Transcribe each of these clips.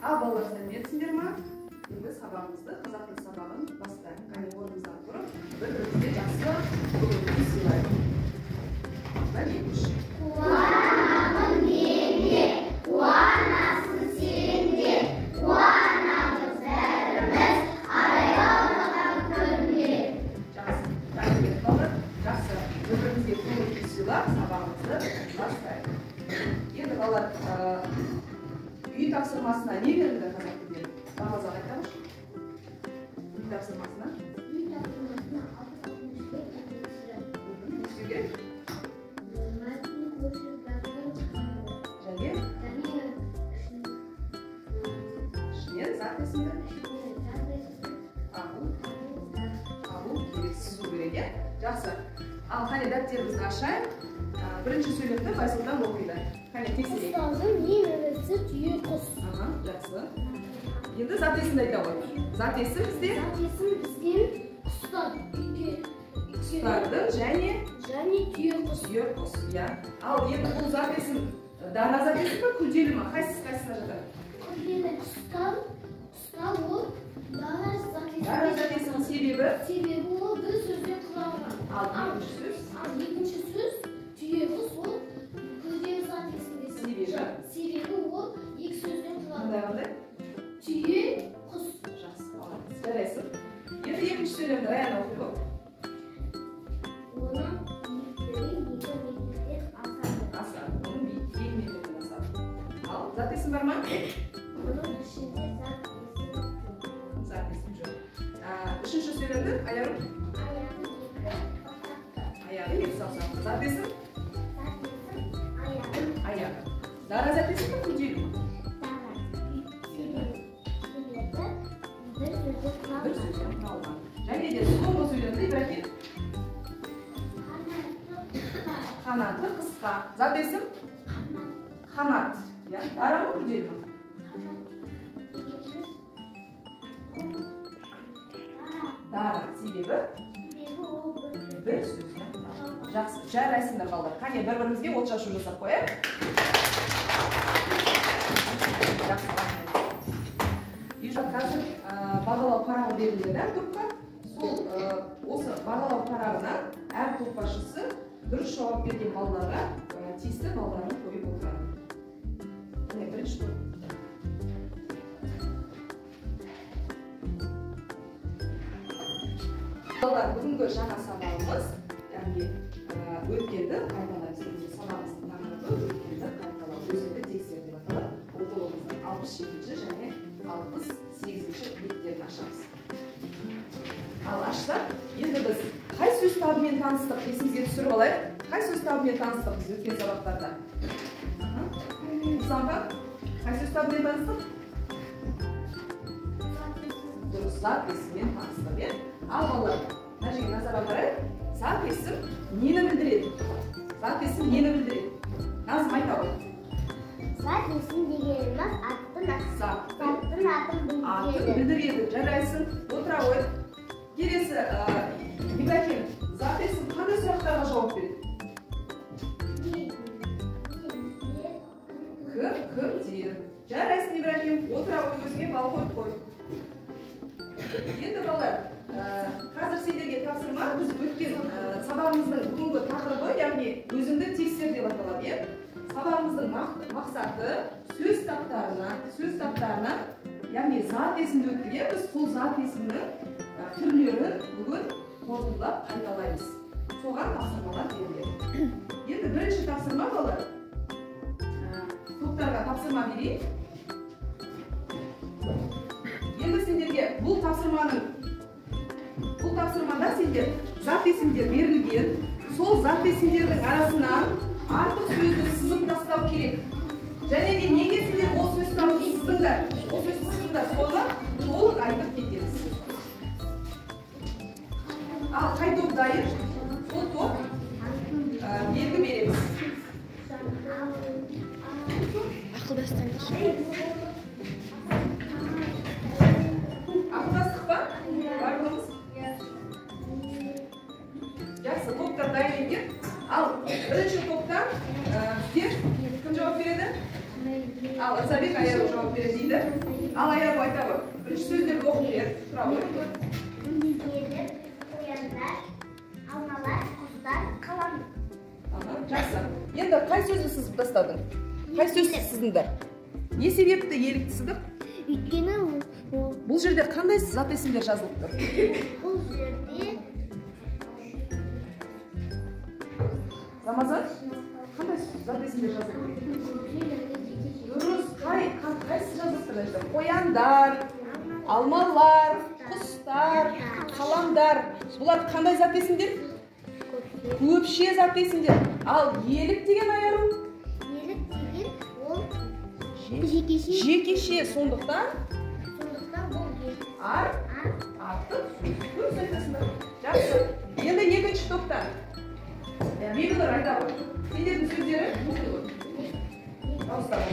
Ал балалар сәлеметсіңдер ма? Енді сабағымызды, қазақ тілі сабағын бастайық. Қане орнымыздан тұрып, бір-бірімізге жақсы көңіл сыйлайық. Екінші. Қуанамын менде, қуанасың сен де, қуанамыз бәріміз арайлаған күнде. Жақсы. Рахмет балалар. Жақсы. Бір-бірімізге көңіл сыйлап, сабағымызды бастайық. Енді балалар, үй тапсырмасына не берілді қазақ тілінде? Бағазақ айтамыз. Үй тапсырмасына? Үй тапсырмасына 65 Не істеу керек? Және? Ішінен записінде? Алу керек, сызу керек, е? Жақсы. Ал қане дәптерімізді ашайық. Бірінші сөйлемді Байсұлтан оқиды. Қане тексерейік. Құстардың ең ірісі түйе құс. Жақсы. Енді зат есімді айта ғой. Зат есім бізде? Зат есім бізден құстар. Құстардың және түйе құс. Түйе құс, иә. Ал енді бұл зат есім дара зат есім бе, күрделі ме? Қайсысына жатады? Күрделі. Құстар ол дара зат есім. Дара зат есімнің себебі? Себебі ол бір сөзден құралған. Ал екінші сөз? Ал екінші сөз түйе құс ол күрделі зат есімде. Себебі ол екі сөзден құралған. Қандай? Түйе құс. Жақсы, жарайсың. Енді екінші сөйлемді Раяна оқиды ғой. Оның биіктігі 2 метрден асады. Асады. Оның биіктігі 2 метрден асады. Ал зат есім бар ма? Оның ішінде Зат есім жоқ. Үшінші сөйлемді Аяру? Аяғы 2 саусақты. Зат есім? Аяғы. Дара зат есім бе, күрделі ме? Бір сөзден құралған. Және де соңғы сөйлемді Ибрахим? Қанаты қысқа. Зат есім? Қанат. Дара ма, күрделі ме? Дара. Себебі? Бір сөзден құралған. Жақсы. Жарайсыңдар балдар. Қане бір-бірімізге от шашу жасап қояйық. Жақсы. Қазір бағалау парағы берілді әр топқа. Сол осы бағалау парағынан әр топ басшысы дұрыс жауап берген балаларға тиісті балдарын қойып отырады. Міне бірінші топ. Балалар, бүгінгі жаңа сабағымыз, яғни өткенді қайталау, сабағымыздың тақырыбы өткенді қайталау, өзіңді тексер деп аталады. Оқулығымыздың 67-ші және 68-ші беттерін ашамыз. Ал ашсақ, енді біз қай сөз табымен таныстық, есімізге түсіріп алайық. Қай сөз табымен таныстық біз өткен сабақтарда? Самға, қай сөз табымен таныстық? Дұрыс, зат есіммен таныстық, е? Ал балалар, мына жерге назар аударайық. Зат есім нені білдіреді? Зат есім нені білдіреді? Назым айта ғой. Зат есім дегеніміз аттың атын білдіреді. Жарайсың, отыра ғой. Келесі, Ибрахим, зат есім қандай сұрақтарға жауап береді? Кім дейді. Жарайсың, Ибрахим, отыра ғой, өзіңе бал қойып қой. Енді балалар, қазір сендерге тапсырма, біз өткен сабағымыздың бүгінгі тақырыбы, яғни өзіңді тексер деп аталады. Сабағымыздың мақсаты сөз таптарына, яғни зат есімді өттік. Біз сол зат есімнің түрлерін бүгін қорытындылап қайталаймыз. Соған тапсырмалар беріледі. Енді бірінші тапсырма балалар, топтарға тапсырма берейін. Енді сендерге бұл тапсырмада сендер зат есімдер берілген, сол зат есімдердің арасынан артық сөзді сызып тастау керек. Және де неге сендер ол сөз тауып сыздыңдар? Ол сөз сыздыңдар, соны толық айтып кетеміз. Ал қай топ дайын? Сол топ белгі береміз. Ақылдастық па? Барлығымыз? Жақсы, топтар дайын екен. Ал бірінші топтан сіздер кім жауап береді? Ал, Ыза Айдарбек Аяру жауап береді дейді. Ал Аяру айтады. Бірінші сөздерді оқып бер. Тұра ғой. Нигерлер, қояндар, алмалар, құздар, қалам. Жақсы. Енді қай сөзді сызып тастадың? Қай сөз сыздыңдар? Не себепті еліктісіздік? Өйткені Бұл жерде қандай зат есімдер жазылып тұр? бұл жерде Рамазан? Қандай зат есімдер жазылып тұр? Дұрыс, қайсы жазылып тұр? Қояндар, алмалар, құстар, қаламдар. Бұлар қандай зат есімдер? Көпше зат есімдер. Ал елік деген Аяру? елік деген ол Жекеше. Сондықтан бұл елік. артық көп айтасыңдар. Жақсы. Енді екінші топтан. Мебелер айта ғой. Сендердің сөздері оқиды ғой. Дауыстап.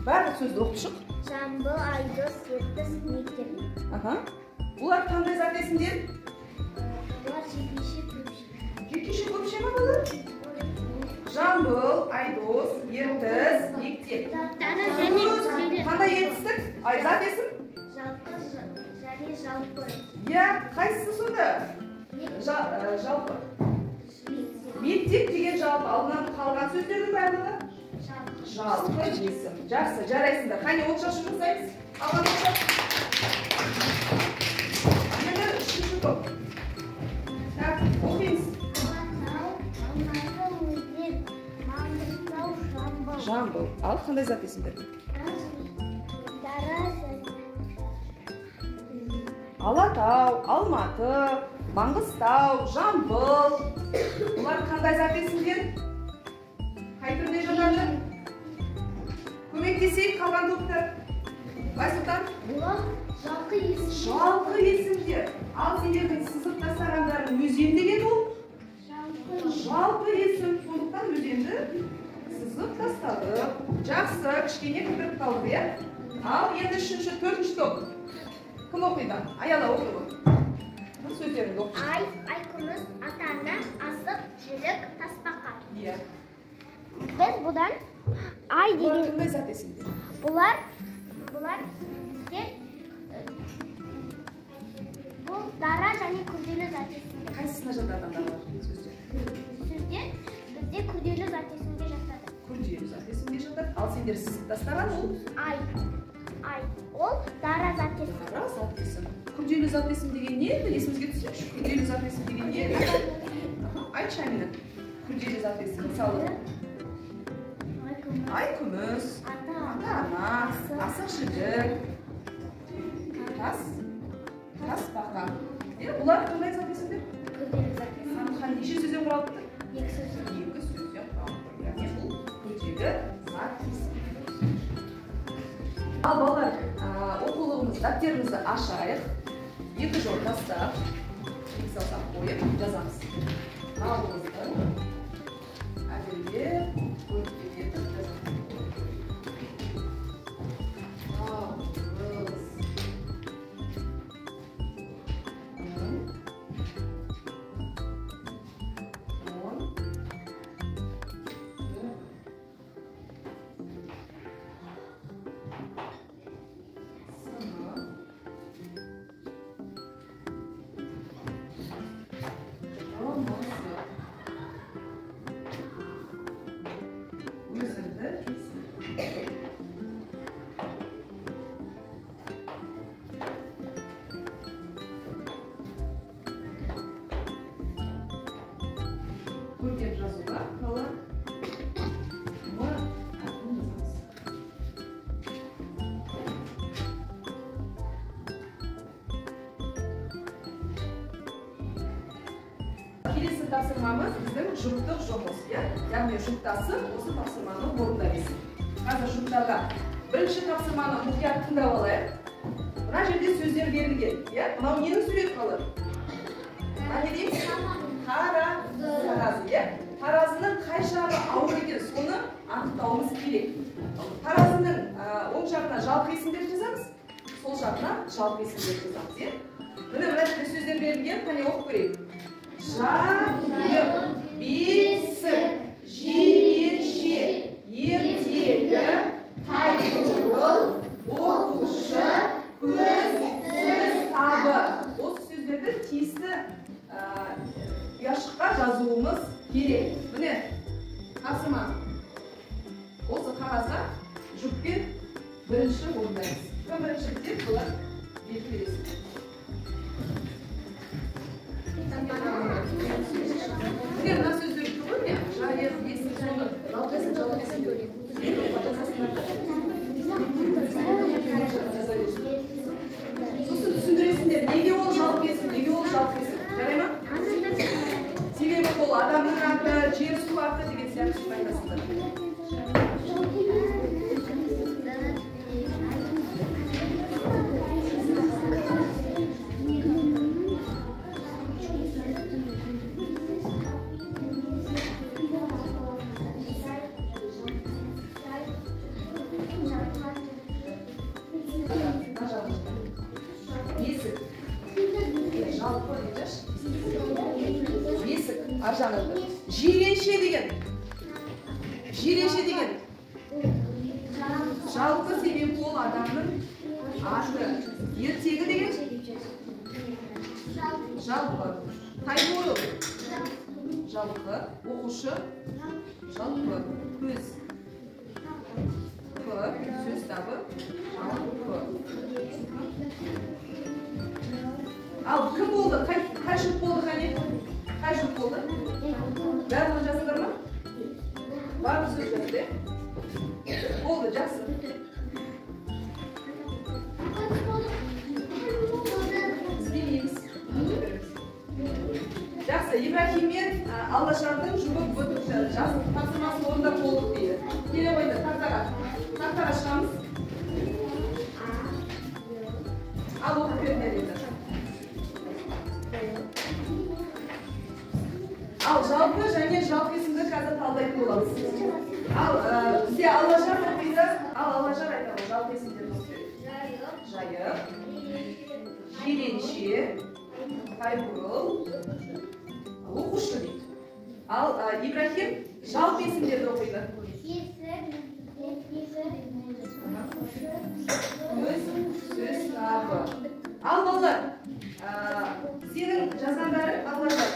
Барлық сөзді оқып шық. Жамбыл, Айдос, Ертіс, Мектеп. Бұлар қандай зат есімдер? Бұлар жекеше көпше. Жекеше көпше ма бұлар? Жамбыл, Айдос, Ертіс, Мектеп. Қандай етістік? Зат есім? Жалпы және жалпы. Қайсысы сонда? Жалпы. Мектеп деген жалпы. Алдынан қалған сөздердің барлығы? Жалпы есім. Жақсы, жарайсыңдар. Қане ол шашу жасаймыз? Алған оқша. Енді үшінші топ. Так, оқимыз. Жамбыл. Ал қандай зат есімдер? Алатау, Алматы, Маңғыстау, Жамбыл. Бұлар қандай зат есімдер? Қай түрде жатады? Көмектесейік қалған топтар. Байсұлтан? Бұлар жалқы есім. Жалқы есімдер. Ал сендердің сызып тастағандарың өзен деген ол? Жалпы есім. Сондықтан өзенді сызып тастадық. Жақсы, кішкене кідіріп қалды, иә? Ал енді үшінші, төртінші топ. Кім оқиды? Аяла оқиды ғой. Бұл сөздеріңді оқиды. Ай, күміс, ата-ана, асық, жілік, тасбақа. Иә. Біз бұдан ай Бұлар деген қандай зат есімдер? бұлар бізде бұл дара және күрделі зат есімдер. Қайсысына жатады аналар сөздер? Сөздер бізде күрделі зат есімге жатады. Күрделі зат есімге жатады. Ал сендер сызып тастаған ол? Ай ол дара зат есім. Дара зат есім. Күрделі зат есім деген не? Есімізге түсірші. Күрделі зат есім деген не? Айтшы Амина. Күрделі зат есім. Мысалы. Ай күміс, ата-ана, асық жілік, тасбақа. Бұлар қандай зат есімдер? Күрделі зат есім. Неше сөзден құралып тұр? Екі сөзден. Екі сөзден құралып тұр. Яғни бұл күрделі зат есім. Ал балалар, оқулығымыз, дәптерімізді ашайық. Екі жол тастап, екі салсақ қойып жазамыз. Нағылымызды әділдеп, көріп кетіп жазамыз. Көркем жазуға қалар. Келесі тапсырмамыз біздің жұптық жұмыс. Яғни жұптасы осы тапсырманы орындаймыз. Қазір жұптарға бірінші тапсырманы мұқият тыңдап алайық. Мына жерде сөздер берілген. Мынау ненің сурет қалыр? Мына не дейміз? Таразы. Таразының қай жағы ауыр екен, соны анықтауымыз керек. Таразының оң жағына жалпы есімдер жазамыз, сол жағына жалпы есімдер жазамыз. Мына жерде сөздер берілген, қане оқып көрейік. Жайық, бесік, жиренше, ертегі, birinchi o'rindaymiz. Birinchi bitirib bular belgi berasiz. Bugun nasıl söyleyip durur ya? Şayet yesin sonu. Jalqasin. So'sin tushuntiringizlar. Nega u jalqasin? Qaraymi? Sebebi bu odamning aqli, yer suv aqli degan sizlar tushunmayapsizlar. Arjanında. Jirenşe degen. Жалпы себеп ол адамның аты. Ертегі деген. Жалпы. Таймуру. Жалпы. Оқушы. Жалпы. Көз. Сөз табы. Жалпы. Ал кім болды? Қай жұп болды қане? Қай жұп болды? Бәрін жазылыр ма? Бар мı söz жазды? Oldu, жақсы. Білмейміз. Жақсы, Ибрахим мен Аллашардың жұбы жазып тапсырмасы орындап болдық дейді. Келе қойды, тақтаға шығамыз. Ал оқып беріңдер енді. Ал жалпы және жалпы есімді қазір талдайтын боламыз. Ал бізде Аллажар оқиды. Ал Аллажар айтады, жалпы есімдер оқиды. Жайық, жиренше, тайбурыл, оқушы дейді. Ал Ибрахим жалпы есімдерді оқиды. Сөз табы. Ал балалар, сенің жазғандары Аллажар.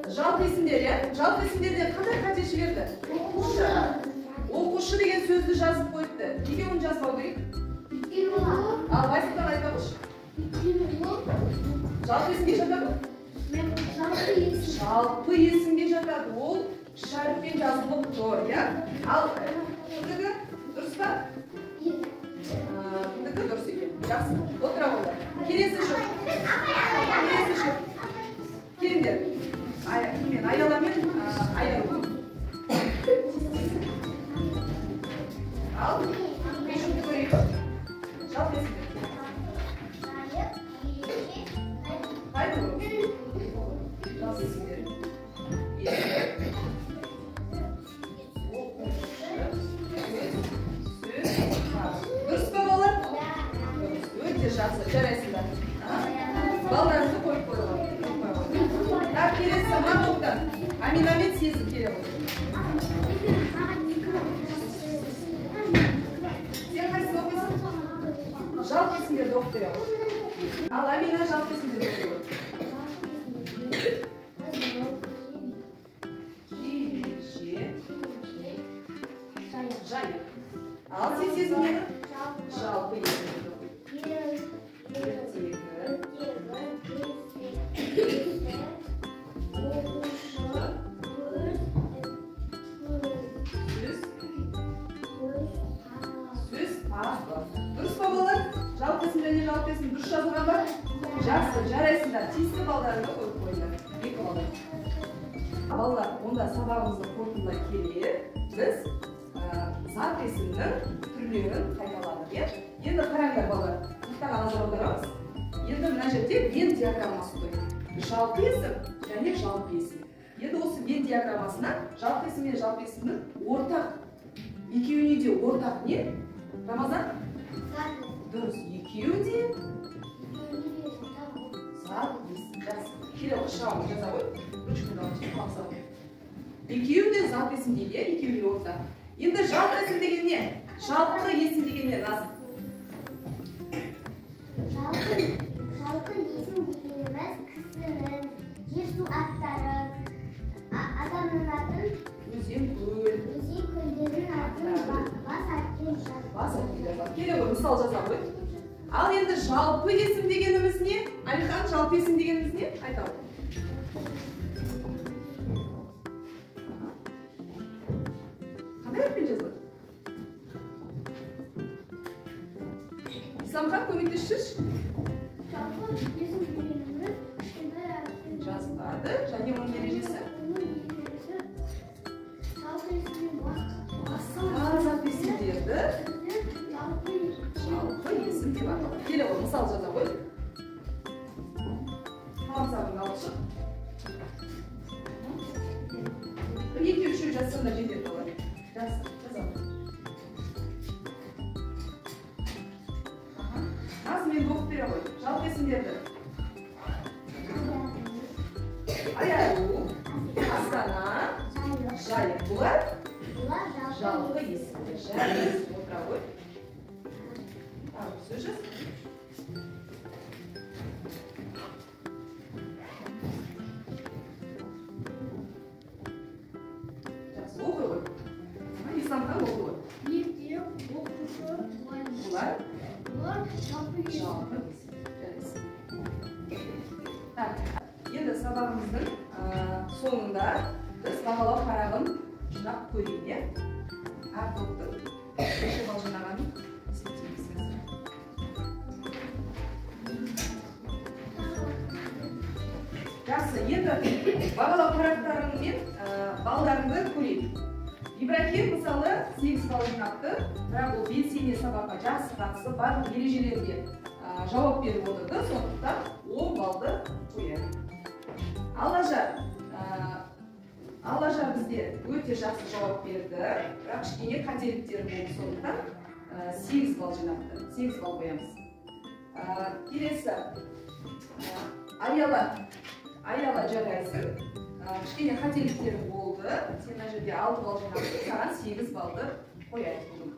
Жалпы есімдер, я? Жалпы есімдерде қандай қате жіберді? Оқушы деген сөзді жазып қойыпты. Неге оны жазбау керек? Ал Айсұлтан айтпақшы. Жалпы есімге жатады? Жалпы есімге жатады. Ол шарппен жазылып тұр, я? Ал бұндығы дұрыс па? Бұндығы дұрыс екен. Жақсы. Отыра болдар. Келесі жүр. Келіңдер. Ayala men ayalım. Al. Şunu koyayım. Çal kesin. Haydi bu. Çal kesin. Dürüst babalar. Öyle şahsı. Çaresinde. Ballarınızı koyup koyalım. Так, келесі сама тоқтан. Аминамен сезіп келе ғой. Сен қайсысы оқисың? Жалпы есімдерді оқып бере ғой. Ал Амина жалпы есімдерді оқып бере. Жиренше. Жайық. Ал сен сезімдерді? Жалпы есімдерді оқып. Ертегі. Жалпы есім дұрыс жазылған ба? Жақсы, жарайсыңдар. Тиісті балдарыңды қойып қойыңдар. Екі балдар. Балдар, онда сабағымызды қорытындылай келе, біз зат есімнің түрлерін қайталадық. Енді қараңдар балдар. Тақтаға назар аударамыз. Енді мына жерде вен диаграммасы қойдық. Жалпы есім және жалпы есім. Енді осы вен диаграммасына жалпы есім мен жалпы есімнің ортақ. Екеуіне де ортақ не? Рамазан? Дұрыс, екеуі де зат есім. Жақсы. Келе шырауын жаза қой. Ручканы алып мақсат. Екеуі де зат есім дейді, екеуі де ортақ. Енді жалпы есім деген не? Жалпы есім деген не? Назым. Жалпы есім дегеніміз кісінің, жер су аттары, адамның атын, Өзен көл. өзен көлдердің атын бас ассоциативдер. Керек ғой, мысал жасап қой. Ал енді жалпы есім дегеніміз не? Алихан, жалпы есім дегеніміз не? Айта ғой. Қандай әріппен жазылады? Исламхан, көмектесші. Жалпы есім дегеніміз кішкентай әріппен жазылады. Және оның ережесі? Жалпы есімнен Зат есімдерді жалпы есім деп аталады. Келе ғой, мысал жаза ғой. Қаламсағыңды алып шық. 2-3 жазсаң да жетеді болады. Жаза. Назымен оқып бере ғой. Жалпы есімдерді. Аяру, Астана, Жайық. Бұлар жалпы есімдер. Жайық отыра ғой. Söz yaz. Жақсы, оқы ғой. Исламхан оқы ғой. Мектеп, оқушы, Бұлар жалпы есім. жалпы есім. Енді сабағымыздың соңында біз бағалау парағын жинап көрейік. Әр топтың неше балл жинағанын есептейміз. Жақсы, енді бағалау парақтарың мен балдарыңды көрейік. Ибрахим мысалы 8 балл жинапты, бірақ ол белсене сабаққа жақсы қатысып, барлық ережелерге жауап беріп отырды, сондықтан 10 баллды қояды. Алажар бізде өте жақсы жауап берді, бірақ кішкене қателіктері болды, сондықтан 8 балл жинапты. 8 балл қоямыз. Келесі Аяла жарайсың. Кішкене қателіктері болды. Сен мына жерде 6 балл жинапты, саған 8 баллды қояйық бүгін.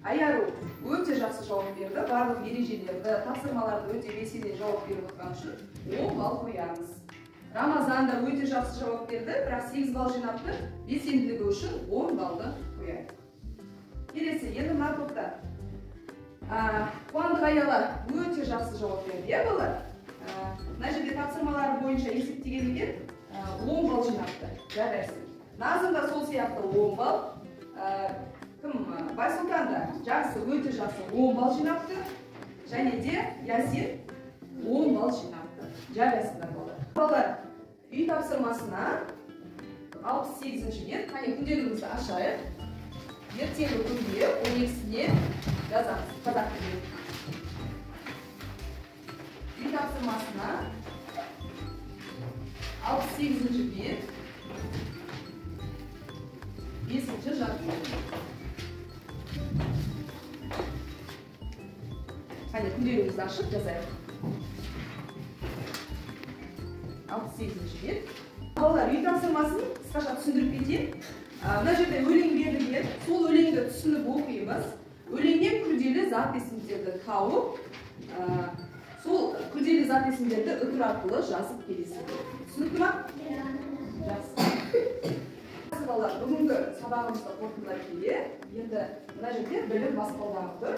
Аяру өте жақсы жауап берді, барлық ережелерді, тапсырмаларды өте белсене жауап беріп отқан үшін 10 балл қоямыз. Рамазан да өте жақсы жауап берді, бірақ 8 балл жинапты, белсенділігі үшін 10 баллды қояйық. Келесі, енді мына топта. Қуандық Аяла өте жақсы жауап берді, балалар. Мына жерде тапсырмалары бойынша есептегенге 10 балл жинапты. Жарайсың. Назым да сол сияқты 10 балл. Байсұлтан да жақсы, өте жақсы 10 балл жинапты. Және де Ясин 10 балл жинапты. Жарайсыңдар балалар. Балалар, үй тапсырмасына 68-ші бет. Қане күнделігімізді ашайық. Ертеңгі күнге 12-сіне жазамыз. Қазақ тілінде. Үй тапсырмасына 68-ші бет. 5-ші жартылай. Қане күнделігімізді ашып жазайық. 68-ші бет. Балалар, үй тапсырмасын қысқаша түсіндіріп кетейін. Мына жерде өлең берілген, сол өлеңді түсініп оқимыз. Өлеңнен күрделі зат есімдерді тауып, сол күрделі зат есімдерді үтір арқылы жазып келесіздер. Түсінікті ма? Жақсы. Балалар, бүгінгі сабағымызды қорытындылай келе, енді мына жерде білім баспалдағы тұр.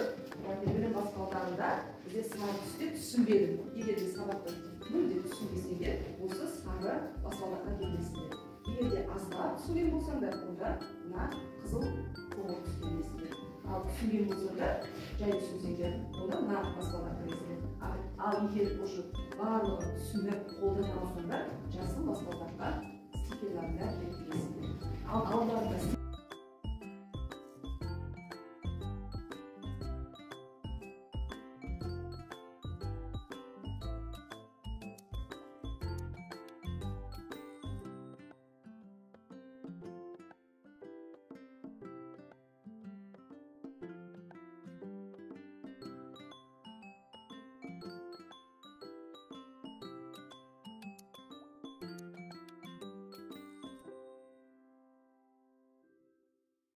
Білім баспалдағында бізде сары түсте түсінбедім. Егер де сабақты мүлде түсінбесеңдер, осы сары баспалдаққа келесіздер. Егер де аздап түсінген болсаңдар, онда мына қызыл қоңыр түскенесіздер. Ал түсінген болсаңдар, жай түсінсеңдер, онда мына баспалдаққа келесіздер. Ал егер уже барлығын түсініп қолдана алсаңдар, жасыл баспалдаққа стикерлерді келесіздер. Ал алдарында